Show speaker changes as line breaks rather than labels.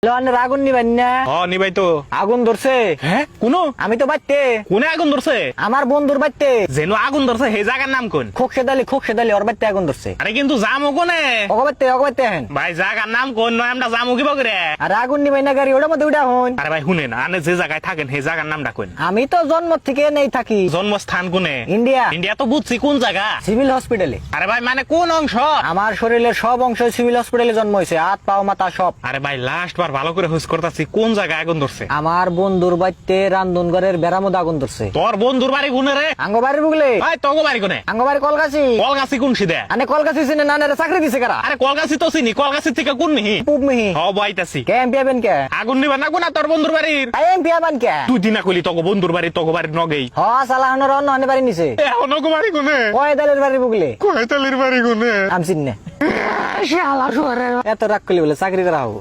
আগুন নিবেন না?
নিবাই তো।
আগুন ধরছে।
হ্যাঁ কোনো
আমি তো বাড়তে
কোনে আগুন ধরছে?
আমার বন্ধুর বাড়তে
যেন আগুন ধরছে সেই জায়গার নাম কোন?
খোকসেদালি ওর বাড়তে আগুন ধরছে।
আরে কিন্তু জামু কোনে?
অগবাড়তে হেন
ভাই জায়গার নাম কোন? নয় আমরা জামু কি বকরে?
আর আগুন নিবেন না গাড়ি ওটার মধ্যে উঠা হন।
আরে ভাই শুনেন আনে যে জায়গায় থাকেন সেই জায়গার নামটা কোন?
আমি তো জন্ম থেকে নেই থাকি
জন্মস্থান কোনে?
ইন্ডিয়া,
ইন্ডিয়া তো বুঝছি কোন জায়গা?
সিভিল হসপিটালে।
আরে ভাই মানে কোন অংশ?
আমার শরীরের সব অংশ সিভিল হসপিটালে জন্ম হয়েছে, হাত পাও মাথা সব।
আরে ভাই লাস্ট বার ভালো করে হুস করতেছি কোন জায়গায় আগুন ধরছে?
আমার বন্ধুর বাড়তে রান্ধনঘরের বেড়ার মধ্যে আগুন ধরছে।
তোর বন্ধুর বাড়ি কোনে রে?
আঙ্গবাড়ির বুগলে।
ভাই তোগো বাড়ি কোনে?
আঙ্গবাড়ি কলকাছি।
কলগাছি কোন সিদে?
আনে কলকাছি চিনে না চাকরি দিছে কারা?
আরে কলগাছি তো চিনি, কলগাছি থেকে কোন মিহি?
পুব মিহি।
বাইতাছি।
কে এমপি আবেন কে?
আগুন নিবা না কোনা তোর বন্ধুর বাড়ির?
এমপি আবেন কে?
তুই দিনা কইলি তোগো বন্ধুর বাড়ি তোগো বাড়ির নগেই।
সালাহানোর অন্য আনে বাড়ি নিছে।
এখন ওগো বাড়ি কোনে?
কয়দালের বাড়ি বুগলে।
কয়তালির বাড়ি কোনে?
আমি চিনি না। এত রাগ করলি বলে চাকরি করা হবো।